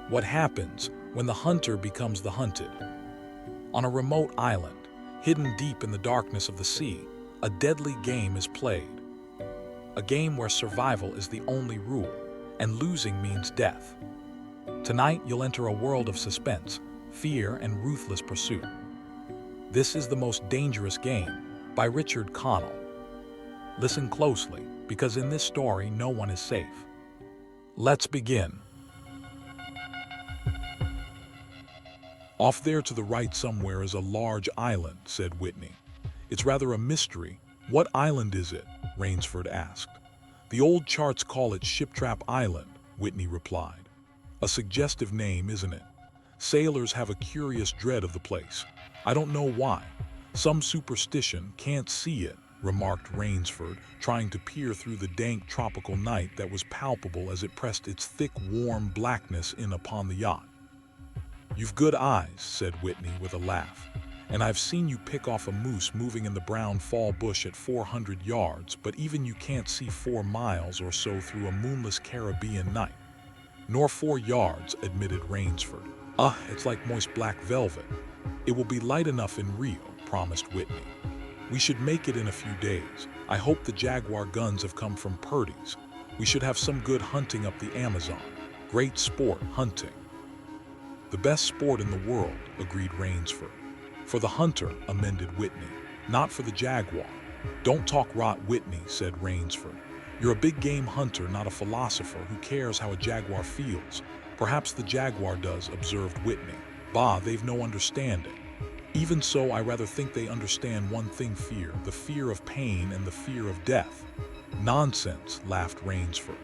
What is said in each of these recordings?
What happens when the hunter becomes the hunted? On a remote island, hidden deep in the darkness of the sea, a deadly game is played. A game where survival is the only rule, and losing means death. Tonight, you'll enter a world of suspense, fear, and ruthless pursuit. This is The Most Dangerous Game by Richard Connell. Listen closely, because in this story, no one is safe. Let's begin. "Off there to the right somewhere is a large island," said Whitney. "It's rather a mystery. What island is it?" Rainsford asked. "The old charts call it Shiptrap Island," Whitney replied. "A suggestive name, isn't it? Sailors have a curious dread of the place. I don't know why. Some superstition, can't see it," remarked Rainsford, trying to peer through the dank tropical night that was palpable as it pressed its thick, warm blackness in upon the yacht. "You've good eyes," said Whitney with a laugh, "and I've seen you pick off a moose moving in the brown fall bush at 400 yards, but even you can't see 4 miles or so through a moonless Caribbean night." "Nor 4 yards," admitted Rainsford. It's like moist black velvet." "It will be light enough in Rio," promised Whitney. "We should make it in a few days. I hope the Jaguar guns have come from Purdy's. We should have some good hunting up the Amazon. Great sport, hunting." "The best sport in the world," agreed Rainsford. "For the hunter," amended Whitney, "not for the jaguar." "Don't talk rot, Whitney," said Rainsford. "You're a big game hunter, not a philosopher who cares how a jaguar feels." "Perhaps the jaguar does," observed Whitney. "Bah, they've no understanding." "Even so, I rather think they understand one thing: fear, the fear of pain and the fear of death." "Nonsense," laughed Rainsford.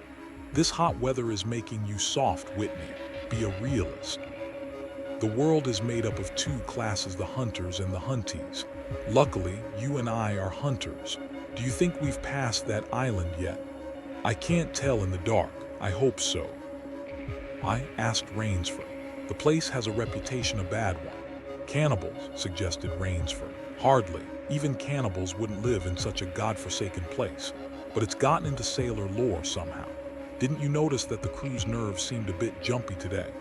"This hot weather is making you soft, Whitney. Be a realist. The world is made up of 2 classes, the hunters and the hunties. Luckily, you and I are hunters. Do you think we've passed that island yet?" "I can't tell in the dark. I hope so." "I?" asked Rainsford. "The place has a reputation, a bad one." "Cannibals," suggested Rainsford. "Hardly. Even cannibals wouldn't live in such a godforsaken place. But it's gotten into sailor lore somehow. Didn't you notice that the crew's nerves seemed a bit jumpy today?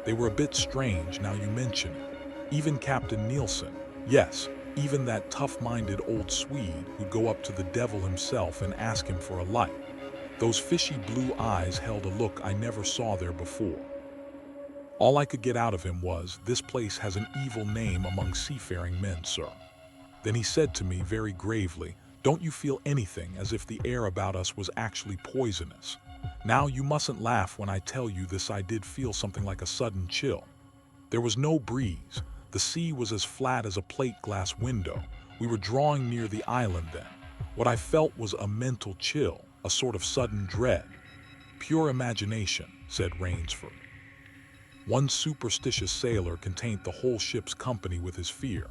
They were a bit strange, now you mention it. Even Captain Nielsen. Yes, even that tough-minded old Swede who'd go up to the devil himself and ask him for a light. Those fishy blue eyes held a look I never saw there before. All I could get out of him was, 'This place has an evil name among seafaring men, sir.' Then he said to me very gravely, 'Don't you feel anything, as if the air about us was actually poisonous?' Now, you mustn't laugh when I tell you this. I did feel something like a sudden chill. There was no breeze. The sea was as flat as a plate glass window. We were drawing near the island then. What I felt was a mental chill, a sort of sudden dread." "Pure imagination," said Rainsford. "One superstitious sailor can taint the whole ship's company with his fear."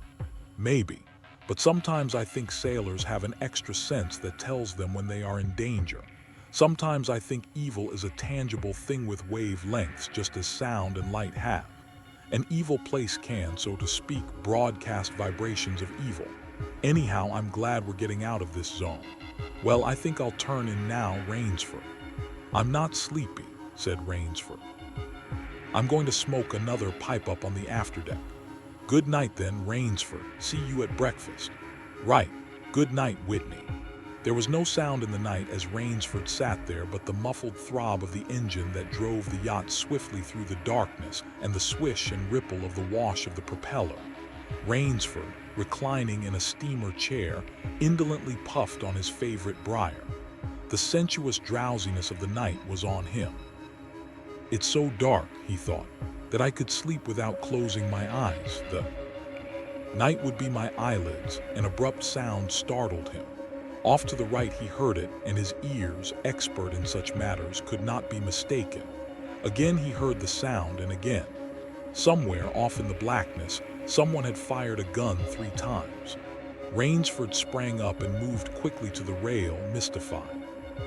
"Maybe. But sometimes I think sailors have an extra sense that tells them when they are in danger. Sometimes I think evil is a tangible thing with wavelengths, just as sound and light have. An evil place can, so to speak, broadcast vibrations of evil. Anyhow, I'm glad we're getting out of this zone." "Well, I think I'll turn in now, Rainsford." "I'm not sleepy," said Rainsford. "I'm going to smoke another pipe up on the afterdeck." "Good night then, Rainsford. See you at breakfast." "Right. Good night, Whitney." There was no sound in the night as Rainsford sat there but the muffled throb of the engine that drove the yacht swiftly through the darkness and the swish and ripple of the wash of the propeller. Rainsford, reclining in a steamer chair, indolently puffed on his favorite briar. The sensuous drowsiness of the night was on him. "It's so dark," he thought, "that I could sleep without closing my eyes. The night would be my eyelids." An abrupt sound startled him. Off to the right he heard it, and his ears, expert in such matters, could not be mistaken. Again he heard the sound, and again. Somewhere off in the blackness, someone had fired a gun 3 times. Rainsford sprang up and moved quickly to the rail, mystified.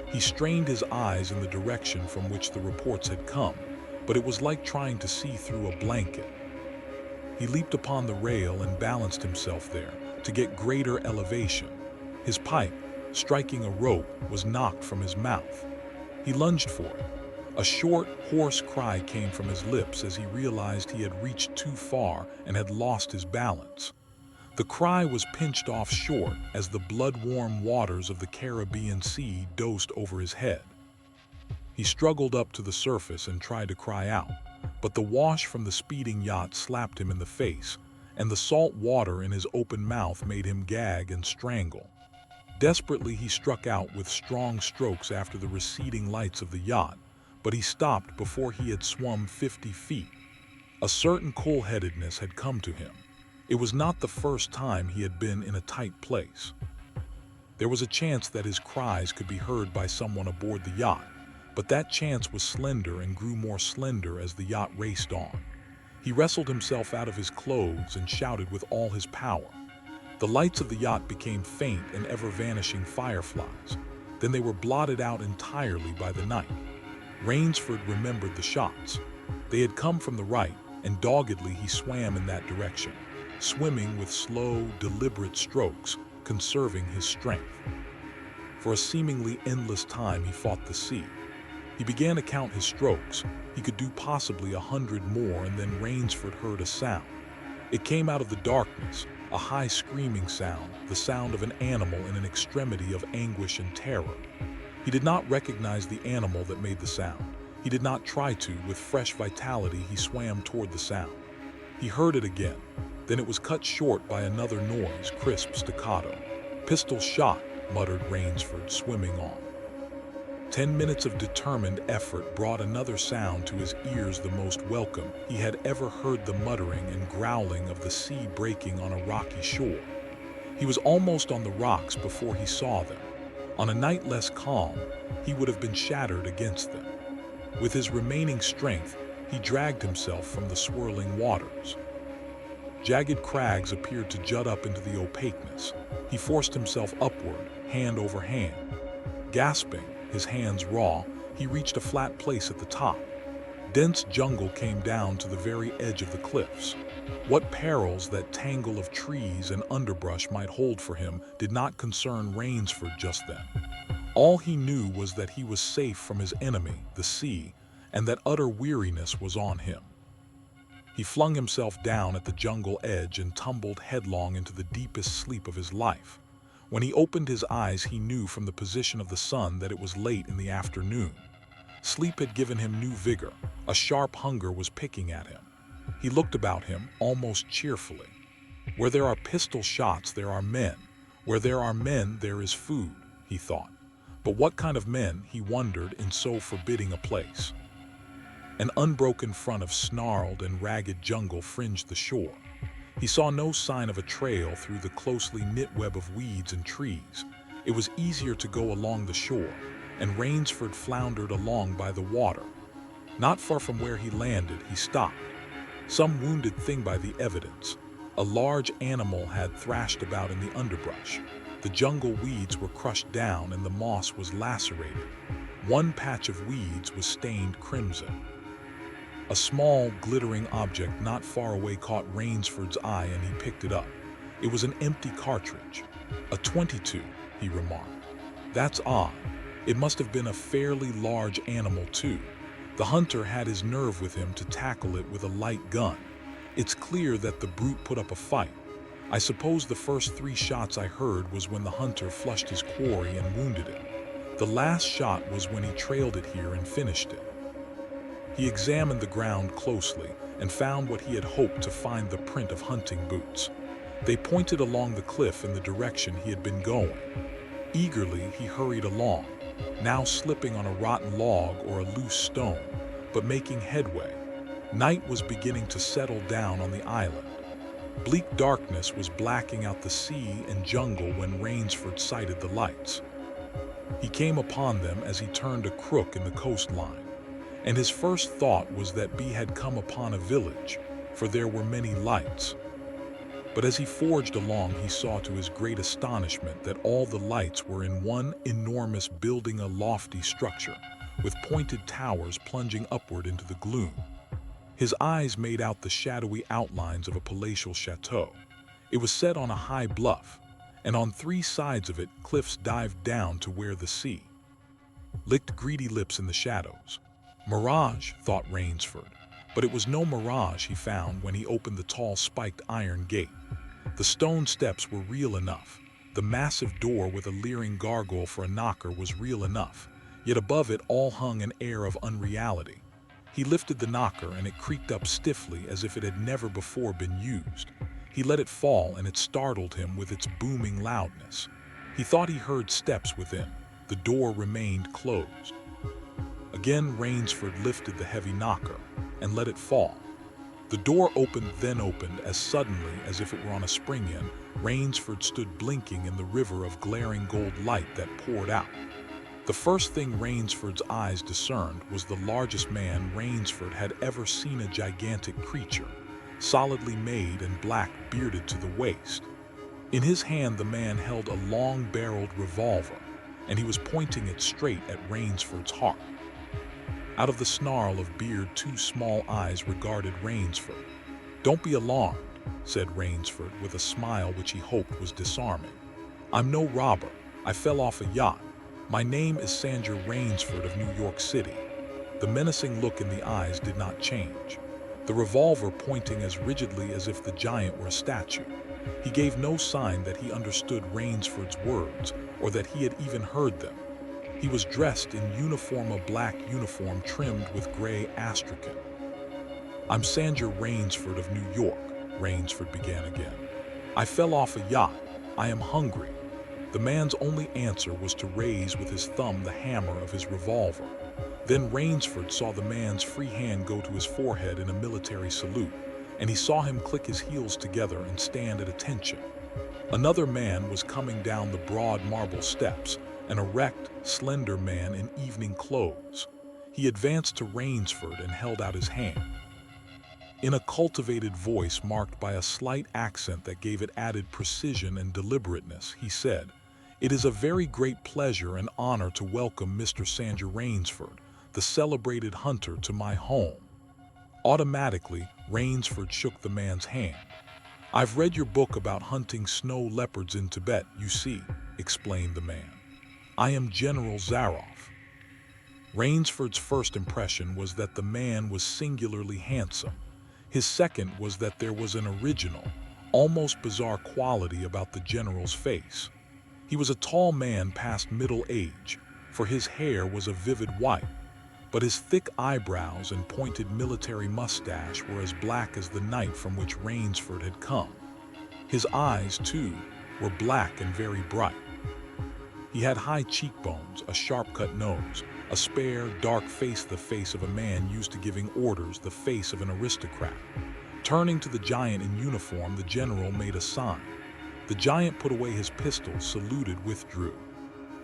He strained his eyes in the direction from which the reports had come, but it was like trying to see through a blanket. He leaped upon the rail and balanced himself there, to get greater elevation. His pipe, striking a rope, was knocked from his mouth. He lunged for it. A short, hoarse cry came from his lips as he realized he had reached too far and had lost his balance. The cry was pinched off short as the blood-warm waters of the Caribbean Sea dosed over his head. He struggled up to the surface and tried to cry out, but the wash from the speeding yacht slapped him in the face, and the salt water in his open mouth made him gag and strangle. Desperately, he struck out with strong strokes after the receding lights of the yacht, but he stopped before he had swum 50 feet. A certain cool-headedness had come to him. It was not the first time he had been in a tight place. There was a chance that his cries could be heard by someone aboard the yacht, but that chance was slender and grew more slender as the yacht raced on. He wrestled himself out of his clothes and shouted with all his power. The lights of the yacht became faint and ever-vanishing fireflies. Then they were blotted out entirely by the night. Rainsford remembered the shots. They had come from the right, and doggedly he swam in that direction, swimming with slow, deliberate strokes, conserving his strength. For a seemingly endless time he fought the sea. He began to count his strokes. He could do possibly 100 more, and then Rainsford heard a sound. It came out of the darkness, a high screaming sound, the sound of an animal in an extremity of anguish and terror. He did not recognize the animal that made the sound. He did not try to. With fresh vitality, he swam toward the sound. He heard it again. Then it was cut short by another noise, crisp staccato. "Pistol shot," muttered Rainsford, swimming on. 10 minutes of determined effort brought another sound to his ears, the most welcome he had ever heard, the muttering and growling of the sea breaking on a rocky shore. He was almost on the rocks before he saw them. On a night less calm, he would have been shattered against them. With his remaining strength, he dragged himself from the swirling waters. Jagged crags appeared to jut up into the opaqueness. He forced himself upward, hand over hand. Gasping, his hands raw, he reached a flat place at the top. Dense jungle came down to the very edge of the cliffs. What perils that tangle of trees and underbrush might hold for him did not concern Rainsford just then. All he knew was that he was safe from his enemy, the sea, and that utter weariness was on him. He flung himself down at the jungle edge and tumbled headlong into the deepest sleep of his life. When he opened his eyes, he knew from the position of the sun that it was late in the afternoon. Sleep had given him new vigor. A sharp hunger was picking at him. He looked about him, almost cheerfully. Where there are pistol shots, there are men. Where there are men, there is food, he thought. But what kind of men, he wondered, in so forbidding a place? An unbroken front of snarled and ragged jungle fringed the shore. He saw no sign of a trail through the closely knit web of weeds and trees. It was easier to go along the shore, and Rainsford floundered along by the water. Not far from where he landed, he stopped. Some wounded thing by the evidence. A large animal had thrashed about in the underbrush. The jungle weeds were crushed down and the moss was lacerated. One patch of weeds was stained crimson. A small, glittering object not far away caught Rainsford's eye, and he picked it up. It was an empty cartridge. "A .22, he remarked. "That's odd. It must have been a fairly large animal, too. The hunter had his nerve with him to tackle it with a light gun. It's clear that the brute put up a fight. I suppose the first 3 shots I heard was when the hunter flushed his quarry and wounded it. The last shot was when he trailed it here and finished it." He examined the ground closely and found what he had hoped to find, the print of hunting boots. They pointed along the cliff in the direction he had been going. Eagerly, he hurried along, now slipping on a rotten log or a loose stone, but making headway. Night was beginning to settle down on the island. Bleak darkness was blacking out the sea and jungle when Rainsford sighted the lights. He came upon them as he turned a crook in the coastline, and his first thought was that he had come upon a village, for there were many lights. But as he forged along, he saw to his great astonishment that all the lights were in one enormous building, a lofty structure, with pointed towers plunging upward into the gloom. His eyes made out the shadowy outlines of a palatial chateau. It was set on a high bluff, and on 3 sides of it cliffs dived down to where the sea licked greedy lips in the shadows. Mirage, thought Rainsford, but it was no mirage he found when he opened the tall spiked iron gate. The stone steps were real enough. The massive door with a leering gargoyle for a knocker was real enough, yet above it all hung an air of unreality. He lifted the knocker and it creaked up stiffly as if it had never before been used. He let it fall and it startled him with its booming loudness. He thought he heard steps within. The door remained closed. Again, Rainsford lifted the heavy knocker and let it fall. The door then opened as suddenly as if it were on a spring-in. Rainsford stood blinking in the river of glaring gold light that poured out. The first thing Rainsford's eyes discerned was the largest man Rainsford had ever seen, a gigantic creature, solidly made and black-bearded to the waist. In his hand the man held a long-barreled revolver, and he was pointing it straight at Rainsford's heart. Out of the snarl of beard, two small eyes regarded Rainsford. "Don't be alarmed," said Rainsford with a smile which he hoped was disarming. "I'm no robber. I fell off a yacht. My name is Sandra Rainsford of New York City." The menacing look in the eyes did not change, the revolver pointing as rigidly as if the giant were a statue. He gave no sign that he understood Rainsford's words or that he had even heard them. He was dressed in a black uniform trimmed with gray astrakhan. "I'm Sandra Rainsford of New York," Rainsford began again. "I fell off a yacht. I am hungry." The man's only answer was to raise with his thumb the hammer of his revolver. Then Rainsford saw the man's free hand go to his forehead in a military salute, and he saw him click his heels together and stand at attention. Another man was coming down the broad marble steps, an erect, slender man in evening clothes. He advanced to Rainsford and held out his hand. In a cultivated voice marked by a slight accent that gave it added precision and deliberateness, he said, "It is a very great pleasure and honor to welcome Mr. Sandra Rainsford, the celebrated hunter, to my home." Automatically, Rainsford shook the man's hand. "I've read your book about hunting snow leopards in Tibet, you see," explained the man. "I am General Zaroff." Rainsford's first impression was that the man was singularly handsome. His second was that there was an original, almost bizarre quality about the general's face. He was a tall man past middle age, for his hair was a vivid white, but his thick eyebrows and pointed military mustache were as black as the night from which Rainsford had come. His eyes, too, were black and very bright. He had high cheekbones, a sharp-cut nose, a spare, dark face, the face of a man used to giving orders, the face of an aristocrat. Turning to the giant in uniform, the general made a sign. The giant put away his pistol, saluted, withdrew.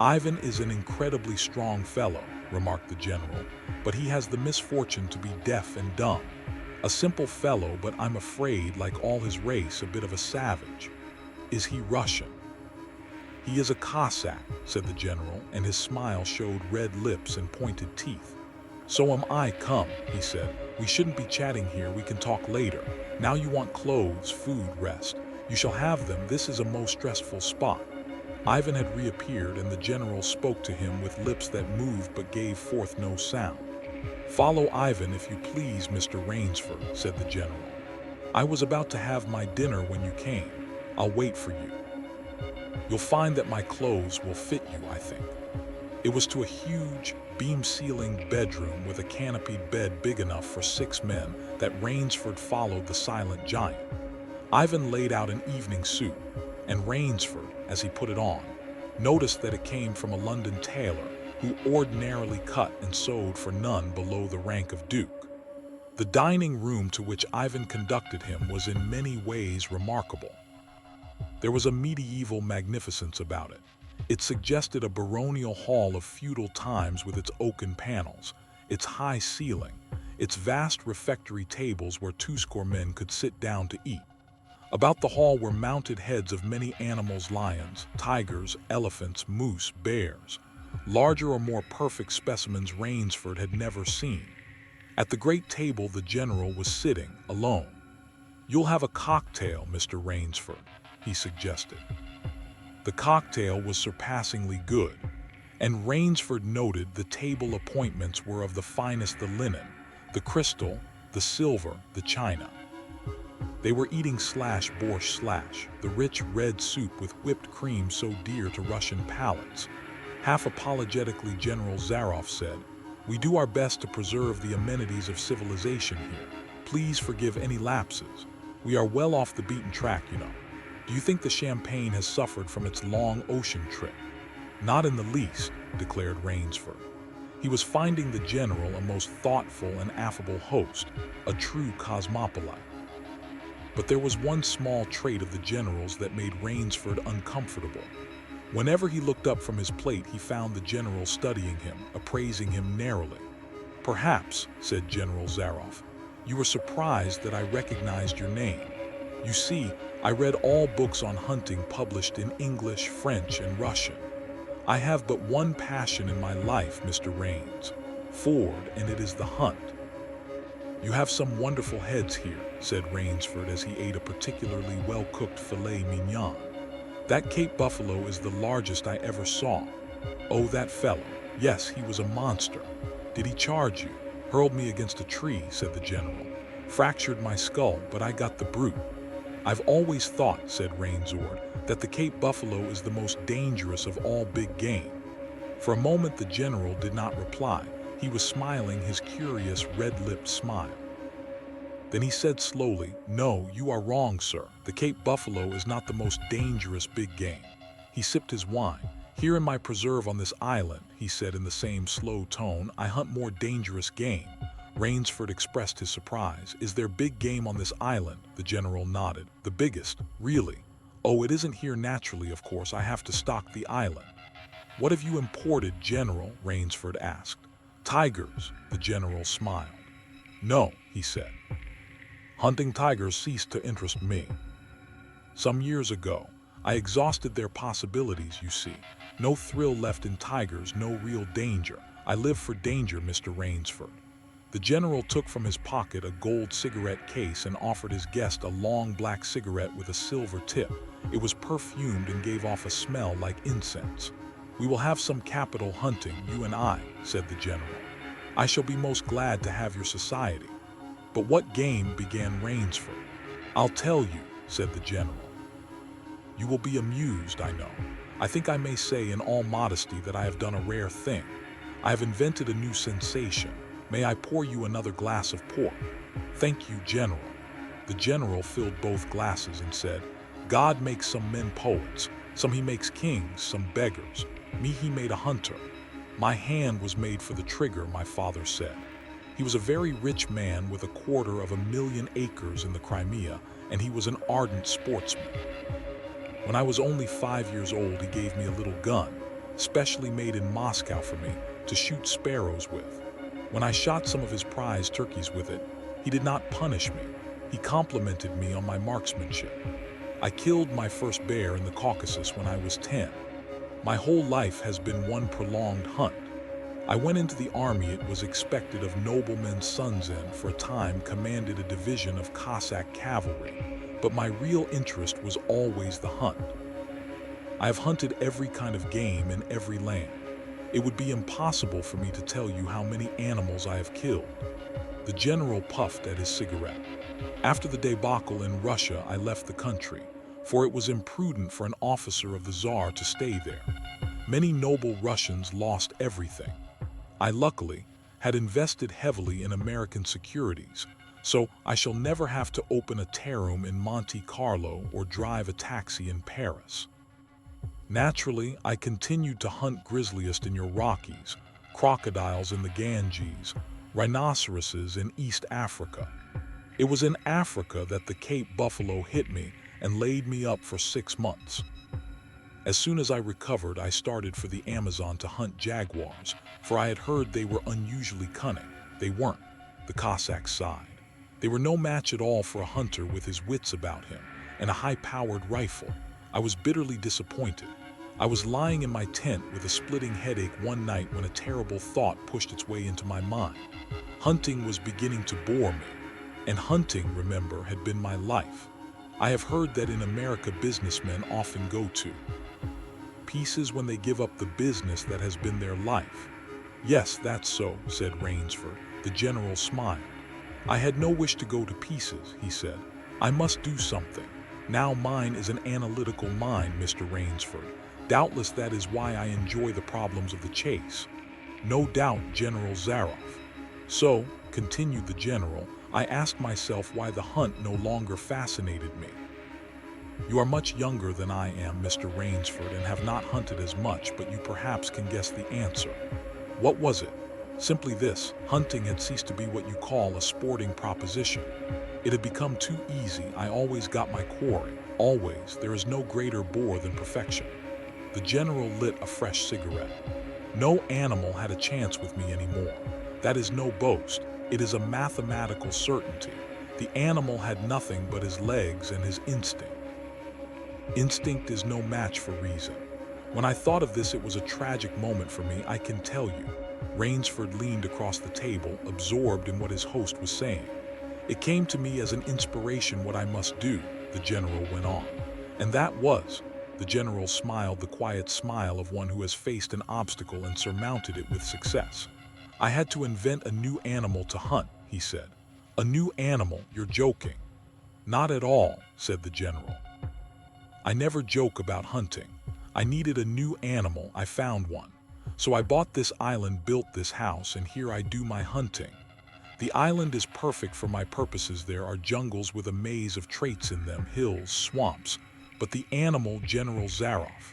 "Ivan is an incredibly strong fellow," remarked the general, "but he has the misfortune to be deaf and dumb. A simple fellow, but I'm afraid, like all his race, a bit of a savage." "Is he Russian?" "He is a Cossack," said the general, and his smile showed red lips and pointed teeth. "So am I. Come," he said. "We shouldn't be chatting here. We can talk later. Now you want clothes, food, rest. You shall have them. This is a most stressful spot." Ivan had reappeared, and the general spoke to him with lips that moved but gave forth no sound. "Follow Ivan, if you please, Mr. Rainsford," said the general. "I was about to have my dinner when you came. I'll wait for you. You'll find that my clothes will fit you, I think." It was to a huge, beam-ceilinged bedroom with a canopied bed big enough for 6 men that Rainsford followed the silent giant. Ivan laid out an evening suit, and Rainsford, as he put it on, noticed that it came from a London tailor who ordinarily cut and sewed for none below the rank of duke. The dining room to which Ivan conducted him was in many ways remarkable. There was a medieval magnificence about it. It suggested a baronial hall of feudal times with its oaken panels, its high ceiling, its vast refectory tables where 20 men could sit down to eat. About the hall were mounted heads of many animals: lions, tigers, elephants, moose, bears. Larger or more perfect specimens Rainsford had never seen. At the great table the general was sitting, alone. "You'll have a cocktail, Mr. Rainsford," he suggested. The cocktail was surpassingly good. And Rainsford noted the table appointments were of the finest, the linen, the crystal, the silver, the china. They were eating borscht, the rich red soup with whipped cream so dear to Russian palates. Half apologetically, General Zaroff said, "We do our best to preserve the amenities of civilization here. Please forgive any lapses. We are well off the beaten track, you know. Do you think the champagne has suffered from its long ocean trip?" "Not in the least," declared Rainsford. He was finding the general a most thoughtful and affable host, a true cosmopolite. But there was one small trait of the general's that made Rainsford uncomfortable. Whenever he looked up from his plate, he found the general studying him, appraising him narrowly. "Perhaps," said General Zaroff, "you were surprised that I recognized your name. You see, I read all books on hunting published in English, French, and Russian. I have but one passion in my life, Mr. Rains, Ford, and it is the hunt." "You have some wonderful heads here," said Rainsford as he ate a particularly well-cooked filet mignon. "That Cape buffalo is the largest I ever saw." "Oh, that fellow. Yes, he was a monster." "Did he charge you?" "Hurled me against a tree," said the general. "Fractured my skull, but I got the brute." "I've always thought," said Rainsford, "that the Cape buffalo is the most dangerous of all big game." For a moment the general did not reply. He was smiling his curious red-lipped smile. Then he said slowly, "No, you are wrong, sir. The Cape buffalo is not the most dangerous big game." He sipped his wine. "Here in my preserve on this island," he said in the same slow tone, "I hunt more dangerous game." Rainsford expressed his surprise. "Is there big game on this island?" The general nodded. "The biggest? Really?" "Oh, it isn't here naturally, of course. I have to stock the island." "What have you imported, General?" Rainsford asked. "Tigers," the general smiled. "No," he said. "Hunting tigers ceased to interest me. Some years ago, I exhausted their possibilities, you see. No thrill left in tigers, no real danger. I live for danger, Mr. Rainsford." The general took from his pocket a gold cigarette case and offered his guest a long black cigarette with a silver tip. It was perfumed and gave off a smell like incense. "We will have some capital hunting, you and I," said the general. "I shall be most glad to have your society." "But what game?" began Rainsford. "I'll tell you," said the general. "You will be amused, I know. I think I may say in all modesty that I have done a rare thing. I have invented a new sensation. May I pour you another glass of port?" "Thank you, General." The general filled both glasses and said, "God makes some men poets, some he makes kings, some beggars. Me he made a hunter. My hand was made for the trigger," my father said. He was a very rich man with 250,000 acres in the Crimea, and he was an ardent sportsman. When I was only 5 years old, he gave me a little gun, specially made in Moscow for me, to shoot sparrows with. When I shot some of his prize turkeys with it, he did not punish me. He complimented me on my marksmanship. I killed my first bear in the Caucasus when I was 10. My whole life has been one prolonged hunt. I went into the army, it was expected of noblemen's sons, and for a time commanded a division of Cossack cavalry, but my real interest was always the hunt. I have hunted every kind of game in every land. It would be impossible for me to tell you how many animals I have killed." The general puffed at his cigarette. "After the debacle in Russia, I left the country, for it was imprudent for an officer of the Tsar to stay there. Many noble Russians lost everything. I, luckily, had invested heavily in American securities, so I shall never have to open a tarot in Monte Carlo or drive a taxi in Paris. Naturally, I continued to hunt grizzliest in your Rockies, crocodiles in the Ganges, rhinoceroses in East Africa. It was in Africa that the Cape buffalo hit me and laid me up for 6 months. As soon as I recovered, I started for the Amazon to hunt jaguars, for I had heard they were unusually cunning. They weren't," the Cossack sighed. "They were no match at all for a hunter with his wits about him and a high-powered rifle. I was bitterly disappointed. I was lying in my tent with a splitting headache one night when a terrible thought pushed its way into my mind. Hunting was beginning to bore me, and hunting, remember, had been my life. I have heard that in America businessmen often go to Pieces when they give up the business that has been their life. Yes, that's so, said Rainsford. The general smiled. I had no wish to go to pieces, he said. I must do something. Now mine is an analytical mind, Mr. Rainsford. Doubtless that is why I enjoy the problems of the chase. No doubt, General Zaroff. So, continued the general, I asked myself why the hunt no longer fascinated me. You are much younger than I am, Mr. Rainsford, and have not hunted as much, but you perhaps can guess the answer. What was it? Simply this: hunting had ceased to be what you call a sporting proposition. It had become too easy. I always got my quarry. Always. There is no greater bore than perfection. The general lit a fresh cigarette. No animal had a chance with me anymore. That is no boast. It is a mathematical certainty. The animal had nothing but his legs and his instinct. Instinct is no match for reason. When I thought of this, it was a tragic moment for me, I can tell you. Rainsford leaned across the table, absorbed in what his host was saying. It came to me as an inspiration what I must do, the general went on. And that was, the general smiled the quiet smile of one who has faced an obstacle and surmounted it with success. I had to invent a new animal to hunt, he said. A new animal, you're joking. Not at all, said the general. I never joke about hunting. I needed a new animal, I found one. So I bought this island, built this house, and here I do my hunting. The island is perfect for my purposes. There are jungles with a maze of traits in them, hills, swamps. But the animal, General Zaroff.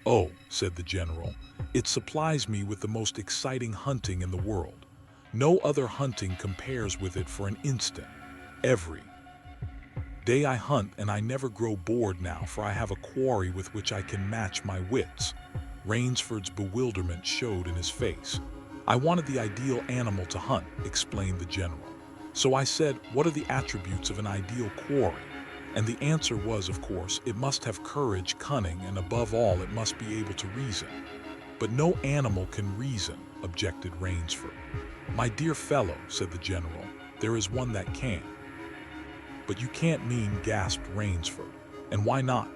Oh, said the general, it supplies me with the most exciting hunting in the world. No other hunting compares with it for an instant. Every day I hunt, and I never grow bored now, for I have a quarry with which I can match my wits. Rainsford's bewilderment showed in his face. I wanted the ideal animal to hunt, explained the general. So I said, what are the attributes of an ideal quarry? And the answer was, of course, it must have courage, cunning, and above all, it must be able to reason. But no animal can reason, objected Rainsford. My dear fellow, said the general, there is one that can. But you can't mean, gasped Rainsford. And why not?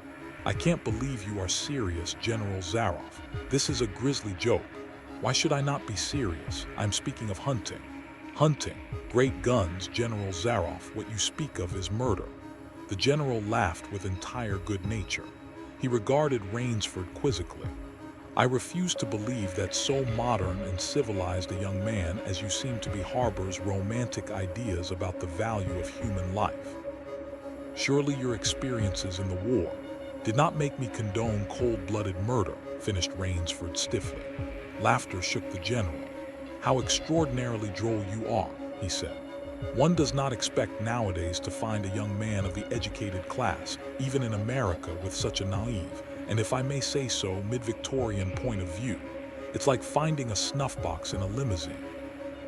I can't believe you are serious, General Zaroff. This is a grisly joke. Why should I not be serious? I'm speaking of hunting. Hunting. Great guns, General Zaroff. What you speak of is murder. The general laughed with entire good nature. He regarded Rainsford quizzically. I refuse to believe that so modern and civilized a young man as you seem to be harbors romantic ideas about the value of human life. Surely your experiences in the war did not make me condone cold-blooded murder, finished Rainsford stiffly. Laughter shook the general. How extraordinarily droll you are, he said. One does not expect nowadays to find a young man of the educated class, even in America, with such a naive, and if I may say so, mid-Victorian point of view. It's like finding a snuff box in a limousine.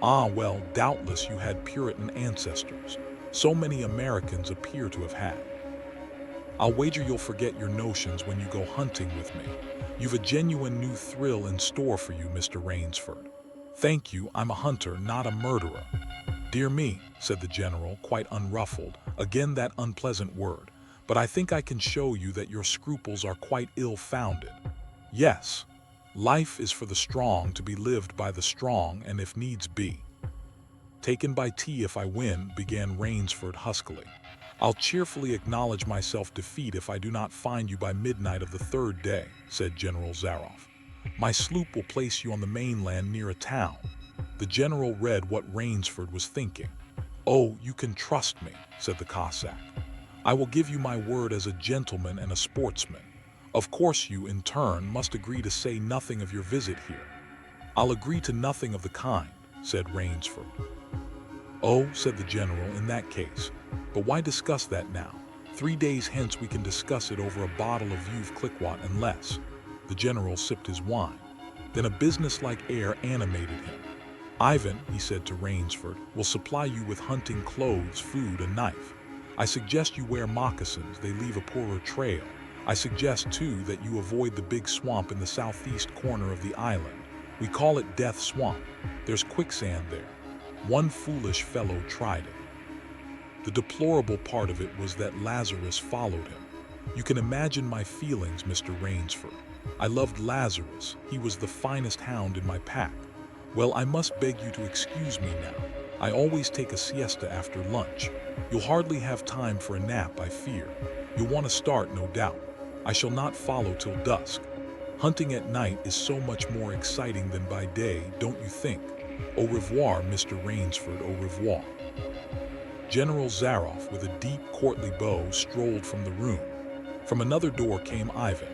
Ah, well, doubtless you had Puritan ancestors. So many Americans appear to have had. I'll wager you'll forget your notions when you go hunting with me. You've a genuine new thrill in store for you, Mr. Rainsford. Thank you, I'm a hunter, not a murderer. Dear me, said the general, quite unruffled, again that unpleasant word, but I think I can show you that your scruples are quite ill-founded. Yes, life is for the strong to be lived by the strong, and if needs be. Taken by tea if I win, began Rainsford huskily. I'll cheerfully acknowledge myself defeat if I do not find you by midnight of the third day, said General Zaroff. My sloop will place you on the mainland near a town. The general read what Rainsford was thinking. Oh, you can trust me, said the Cossack. I will give you my word as a gentleman and a sportsman. Of course you, in turn, must agree to say nothing of your visit here. I'll agree to nothing of the kind, said Rainsford. Oh, said the general, in that case. But why discuss that now? 3 days hence we can discuss it over a bottle of Veuve Clicquot and less. The general sipped his wine. Then a businesslike air animated him. Ivan, he said to Rainsford, will supply you with hunting clothes, food, a knife. I suggest you wear moccasins, they leave a poorer trail. I suggest, too, that you avoid the big swamp in the southeast corner of the island. We call it Death Swamp. There's quicksand there. One foolish fellow tried it. The deplorable part of it was that Lazarus followed him. You can imagine my feelings, Mr. Rainsford. I loved Lazarus. He was the finest hound in my pack. Well, I must beg you to excuse me now. I always take a siesta after lunch. You'll hardly have time for a nap, I fear. You'll want to start, no doubt. I shall not follow till dusk. Hunting at night is so much more exciting than by day, don't you think? Au revoir, Mr. Rainsford, au revoir. General Zaroff, with a deep, courtly bow, strolled from the room. From another door came Ivan.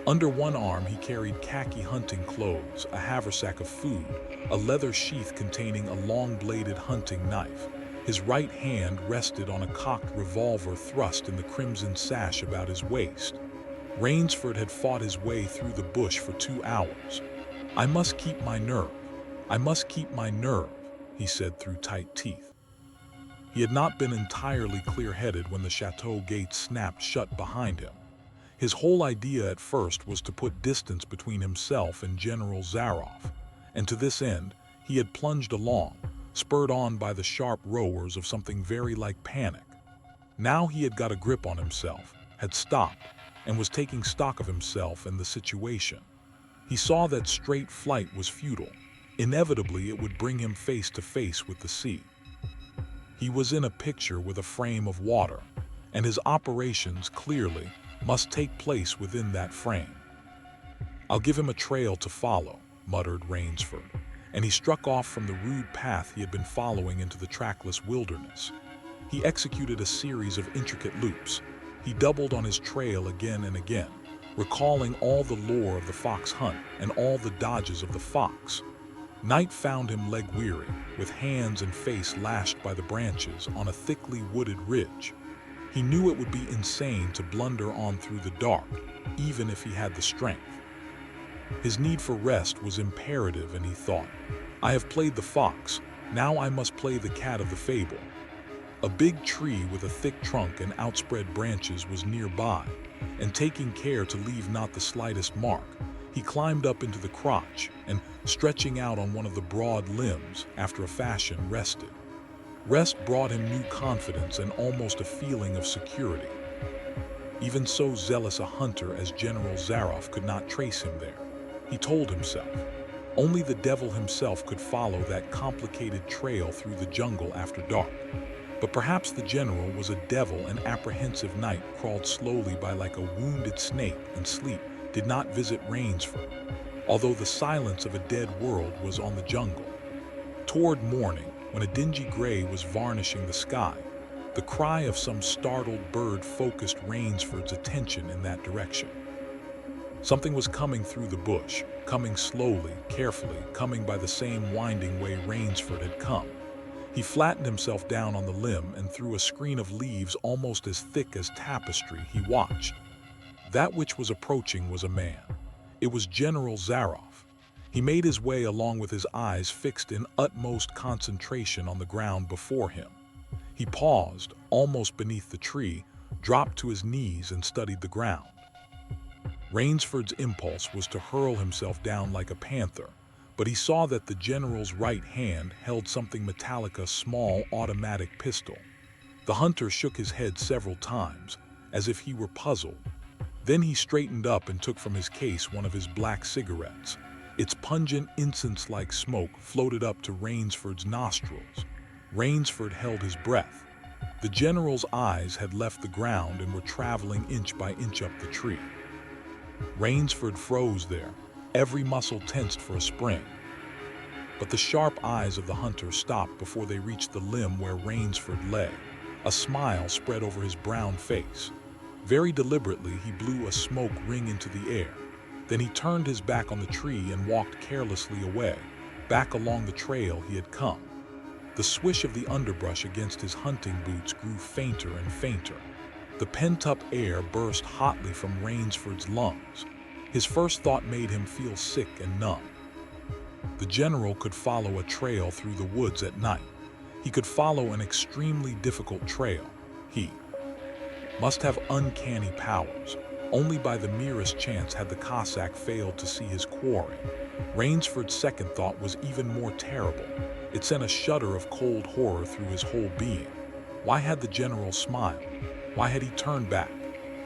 Under one arm he carried khaki hunting clothes, a haversack of food, a leather sheath containing a long-bladed hunting knife. His right hand rested on a cocked revolver thrust in the crimson sash about his waist. Rainsford had fought his way through the bush for 2 hours. I must keep my nerve. I must keep my nerve, he said through tight teeth. He had not been entirely clear-headed when the chateau gate snapped shut behind him. His whole idea at first was to put distance between himself and General Zaroff, and to this end he had plunged along, spurred on by the sharp roars of something very like panic. Now he had got a grip on himself, had stopped, and was taking stock of himself and the situation. He saw that straight flight was futile. Inevitably it would bring him face to face with the sea. He was in a picture with a frame of water, and his operations, clearly, must take place within that frame. I'll give him a trail to follow, muttered Rainsford, and he struck off from the rude path he had been following into the trackless wilderness. He executed a series of intricate loops. He doubled on his trail again and again, recalling all the lore of the fox hunt and all the dodges of the fox. Night found him leg-weary, with hands and face lashed by the branches on a thickly wooded ridge. He knew it would be insane to blunder on through the dark, even if he had the strength. His need for rest was imperative, and he thought, I have played the fox, now I must play the cat of the fable. A big tree with a thick trunk and outspread branches was nearby, and taking care to leave not the slightest mark, he climbed up into the crotch and, stretching out on one of the broad limbs, after a fashion, rested. Rest brought him new confidence and almost a feeling of security. Even so zealous a hunter as General Zaroff could not trace him there, he told himself. Only the devil himself could follow that complicated trail through the jungle after dark. But perhaps the general was a devil, and apprehensive night crawled slowly by like a wounded snake, and sleep did not visit Rainsford, although the silence of a dead world was on the jungle. Toward morning, when a dingy gray was varnishing the sky, the cry of some startled bird focused Rainsford's attention in that direction. Something was coming through the bush, coming slowly, carefully, coming by the same winding way Rainsford had come. He flattened himself down on the limb, and through a screen of leaves almost as thick as tapestry he watched. That which was approaching was a man. It was General Zaroff. He made his way along with his eyes fixed in utmost concentration on the ground before him. He paused, almost beneath the tree, dropped to his knees and studied the ground. Rainsford's impulse was to hurl himself down like a panther, but he saw that the general's right hand held something metallic, a small automatic pistol. The hunter shook his head several times, as if he were puzzled. Then he straightened up and took from his case one of his black cigarettes. Its pungent, incense-like smoke floated up to Rainsford's nostrils. Rainsford held his breath. The general's eyes had left the ground and were traveling inch by inch up the tree. Rainsford froze there, every muscle tensed for a spring. But the sharp eyes of the hunter stopped before they reached the limb where Rainsford lay. A smile spread over his brown face. Very deliberately, he blew a smoke ring into the air. Then he turned his back on the tree and walked carelessly away, back along the trail he had come. The swish of the underbrush against his hunting boots grew fainter and fainter. The pent-up air burst hotly from Rainsford's lungs. His first thought made him feel sick and numb. The general could follow a trail through the woods at night. He could follow an extremely difficult trail. He must have uncanny powers. Only by the merest chance had the Cossack failed to see his quarry. Rainsford's second thought was even more terrible. It sent a shudder of cold horror through his whole being. Why had the general smiled? Why had he turned back?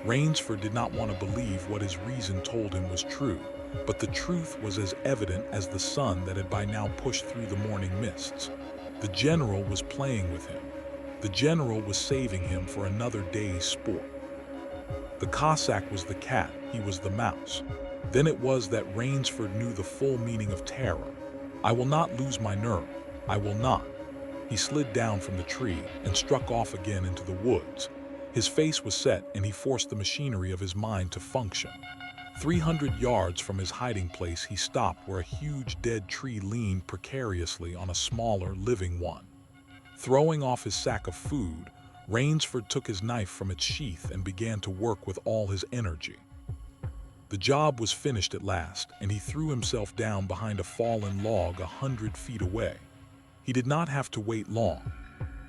Rainsford did not want to believe what his reason told him was true, but the truth was as evident as the sun that had by now pushed through the morning mists. The general was playing with him. The general was saving him for another day's sport. The Cossack was the cat, he was the mouse. Then it was that Rainsford knew the full meaning of terror. I will not lose my nerve. I will not. He slid down from the tree and struck off again into the woods. His face was set and he forced the machinery of his mind to function. 300 yards from his hiding place, he stopped where a huge dead tree leaned precariously on a smaller, living one. Throwing off his sack of food, Rainsford took his knife from its sheath and began to work with all his energy. The job was finished at last, and he threw himself down behind a fallen log 100 feet away. He did not have to wait long.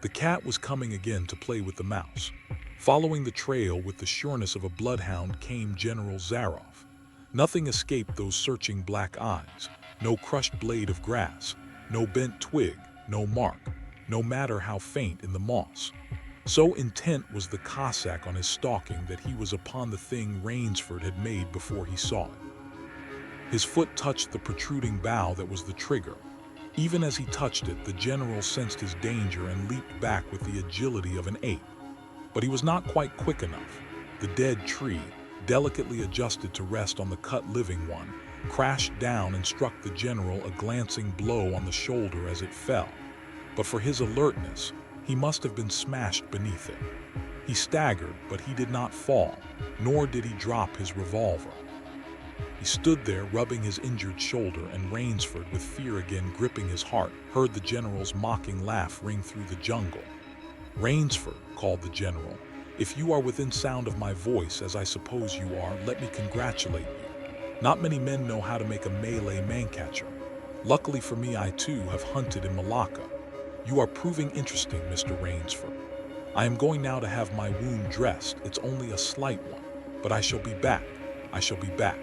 The cat was coming again to play with the mouse. Following the trail with the sureness of a bloodhound came General Zaroff. Nothing escaped those searching black eyes. No crushed blade of grass, no bent twig, no mark, no matter how faint in the moss. So intent was the Cossack on his stalking that he was upon the thing Rainsford had made before he saw it. His foot touched the protruding bough that was the trigger. Even as he touched it, the general sensed his danger and leaped back with the agility of an ape. But he was not quite quick enough. The dead tree, delicately adjusted to rest on the cut living one, crashed down and struck the general a glancing blow on the shoulder as it fell. But for his alertness, he must have been smashed beneath it. He staggered, but he did not fall, nor did he drop his revolver. He stood there rubbing his injured shoulder, and Rainsford, with fear again gripping his heart, heard the general's mocking laugh ring through the jungle. "Rainsford," called the general, "if you are within sound of my voice, as I suppose you are, let me congratulate you. Not many men know how to make a Malay man-catcher. Luckily for me, I too have hunted in Malacca. You are proving interesting, Mr. Rainsford. I am going now to have my wound dressed. It's only a slight one, but I shall be back. I shall be back."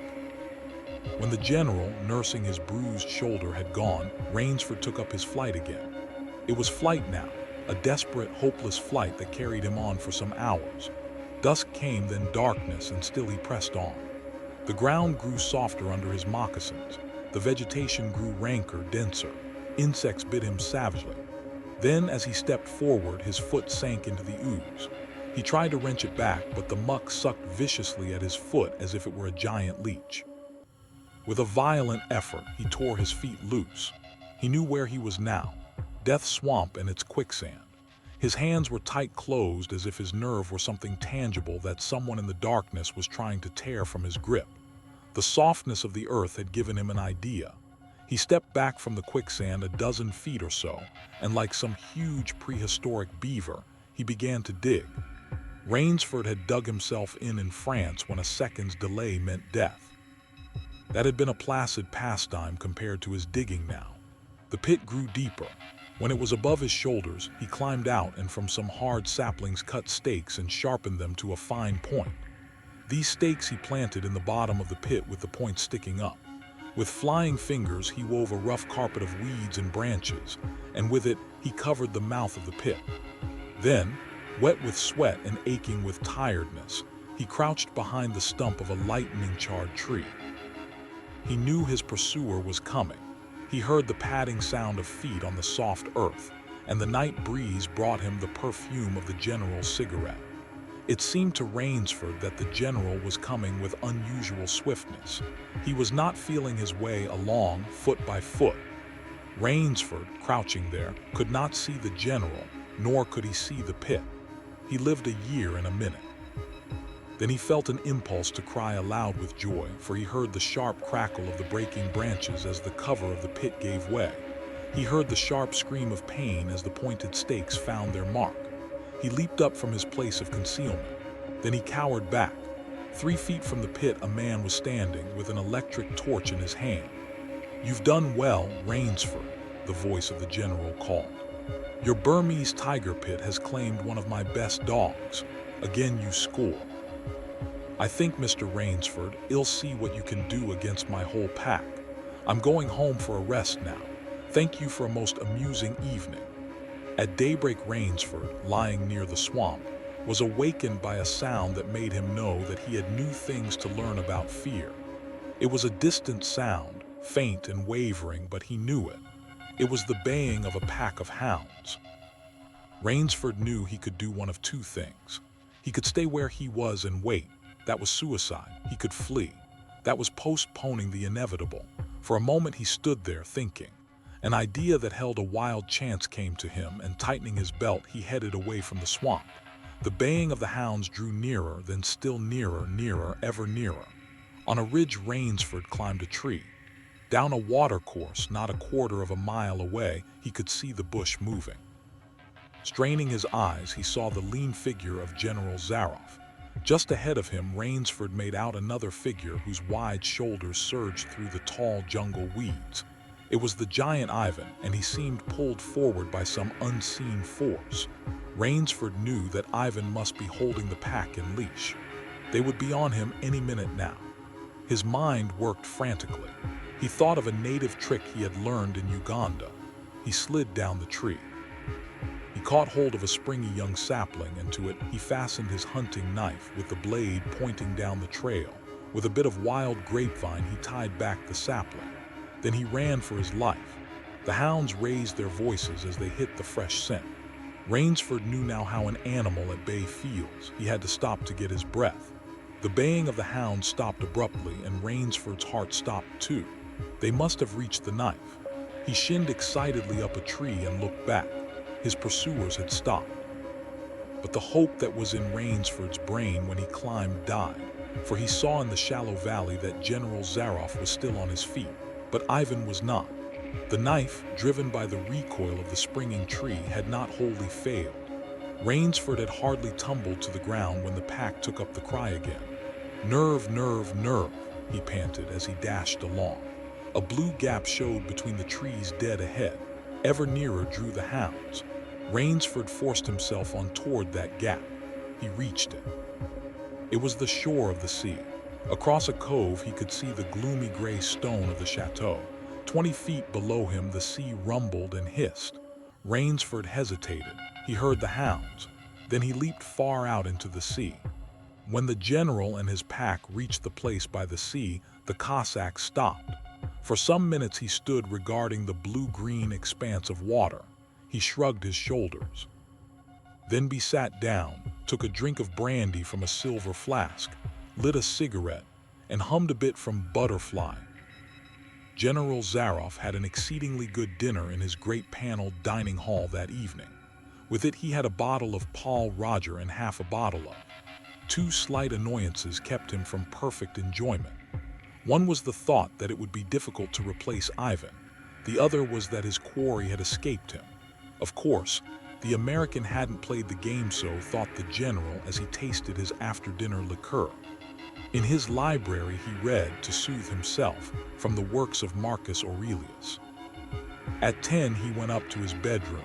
When the general, nursing his bruised shoulder, had gone, Rainsford took up his flight again. It was flight now, a desperate, hopeless flight that carried him on for some hours. Dusk came, then darkness, and still he pressed on. The ground grew softer under his moccasins. The vegetation grew ranker, denser. Insects bit him savagely. Then, as he stepped forward, his foot sank into the ooze. He tried to wrench it back, but the muck sucked viciously at his foot as if it were a giant leech. With a violent effort, he tore his feet loose. He knew where he was now, Death Swamp and its quicksand. His hands were tight closed, as if his nerve were something tangible that someone in the darkness was trying to tear from his grip. The softness of the earth had given him an idea. He stepped back from the quicksand a dozen feet or so, and like some huge prehistoric beaver, he began to dig. Rainsford had dug himself in France when a second's delay meant death. That had been a placid pastime compared to his digging now. The pit grew deeper. When it was above his shoulders, he climbed out and from some hard saplings cut stakes and sharpened them to a fine point. These stakes he planted in the bottom of the pit with the point sticking up. With flying fingers, he wove a rough carpet of weeds and branches, and with it, he covered the mouth of the pit. Then, wet with sweat and aching with tiredness, he crouched behind the stump of a lightning-charred tree. He knew his pursuer was coming. He heard the padding sound of feet on the soft earth, and the night breeze brought him the perfume of the general's cigarette. It seemed to Rainsford that the general was coming with unusual swiftness. He was not feeling his way along foot by foot. Rainsford, crouching there, could not see the general, nor could he see the pit. He lived a year in a minute. Then he felt an impulse to cry aloud with joy, for he heard the sharp crackle of the breaking branches as the cover of the pit gave way. He heard the sharp scream of pain as the pointed stakes found their mark. He leaped up from his place of concealment. Then he cowered back. 3 feet from the pit, a man was standing with an electric torch in his hand. "You've done well, Rainsford," the voice of the general called. "Your Burmese tiger pit has claimed one of my best dogs. Again you score. I think, Mr. Rainsford, you'll see what you can do against my whole pack. I'm going home for a rest now. Thank you for a most amusing evening." At daybreak, Rainsford, lying near the swamp, was awakened by a sound that made him know that he had new things to learn about fear. It was a distant sound, faint and wavering, but he knew it. It was the baying of a pack of hounds. Rainsford knew he could do one of two things. He could stay where he was and wait. That was suicide. He could flee. That was postponing the inevitable. For a moment he stood there thinking. An idea that held a wild chance came to him, and tightening his belt, he headed away from the swamp. The baying of the hounds drew nearer, then still nearer, nearer, ever nearer. On a ridge, Rainsford climbed a tree. Down a watercourse, not a quarter of a mile away, he could see the bush moving. Straining his eyes, he saw the lean figure of General Zaroff. Just ahead of him, Rainsford made out another figure whose wide shoulders surged through the tall jungle weeds. It was the giant Ivan, and he seemed pulled forward by some unseen force. Rainsford knew that Ivan must be holding the pack in leash. They would be on him any minute now. His mind worked frantically. He thought of a native trick he had learned in Uganda. He slid down the tree. He caught hold of a springy young sapling, and to it he fastened his hunting knife with the blade pointing down the trail. With a bit of wild grapevine, he tied back the sapling. Then he ran for his life. The hounds raised their voices as they hit the fresh scent. Rainsford knew now how an animal at bay feels. He had to stop to get his breath. The baying of the hounds stopped abruptly, and Rainsford's heart stopped too. They must have reached the knife. He shinned excitedly up a tree and looked back. His pursuers had stopped. But the hope that was in Rainsford's brain when he climbed died, for he saw in the shallow valley that General Zaroff was still on his feet, but Ivan was not. The knife, driven by the recoil of the springing tree, had not wholly failed. Rainsford had hardly tumbled to the ground when the pack took up the cry again. "Nerve, nerve, nerve," he panted as he dashed along. A blue gap showed between the trees dead ahead. Ever nearer drew the hounds. Rainsford forced himself on toward that gap. He reached it. It was the shore of the sea. Across a cove he could see the gloomy gray stone of the chateau. 20 feet below him the sea rumbled and hissed. Rainsford hesitated. He heard the hounds. Then he leaped far out into the sea. When the general and his pack reached the place by the sea, the Cossack stopped. For some minutes he stood regarding the blue-green expanse of water. He shrugged his shoulders. Then he sat down, took a drink of brandy from a silver flask, lit a cigarette, and hummed a bit from Butterfly. General Zaroff had an exceedingly good dinner in his great paneled dining hall that evening. With it he had a bottle of Paul Roger and half a bottle of. Two slight annoyances kept him from perfect enjoyment. One was the thought that it would be difficult to replace Ivan. The other was that his quarry had escaped him. Of course, the American hadn't played the game, so thought the general as he tasted his after-dinner liqueur. In his library he read, to soothe himself, from the works of Marcus Aurelius. At 10 he went up to his bedroom.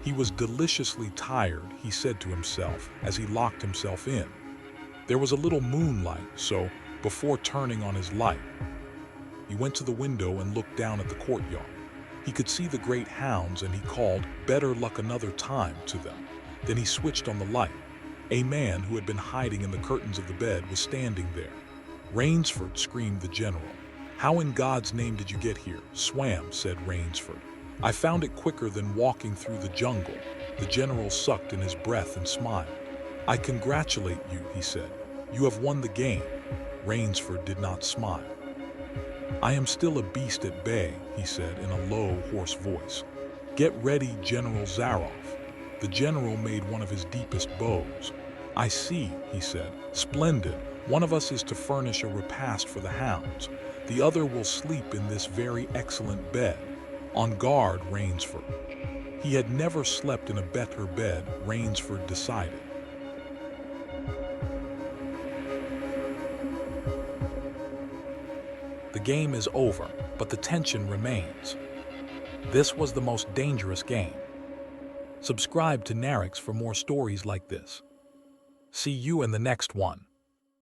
He was deliciously tired, he said to himself as he locked himself in. There was a little moonlight, so before turning on his light, he went to the window and looked down at the courtyard. He could see the great hounds, and he called, "Better luck another time," to them. Then he switched on the light. A man who had been hiding in the curtains of the bed was standing there. "Rainsford," screamed the general. "How in God's name did you get here?" "Swam," said Rainsford. "I found it quicker than walking through the jungle." The general sucked in his breath and smiled. "I congratulate you," he said. "You have won the game." Rainsford did not smile. "I am still a beast at bay," he said in a low, hoarse voice. "Get ready, General Zaroff." The general made one of his deepest bows. "I see," he said. "Splendid. One of us is to furnish a repast for the hounds. The other will sleep in this very excellent bed. On guard, Rainsford." He had never slept in a better bed, Rainsford decided. The game is over, but the tension remains. This was the most dangerous game. Subscribe to Narrix for more stories like this. See you in the next one.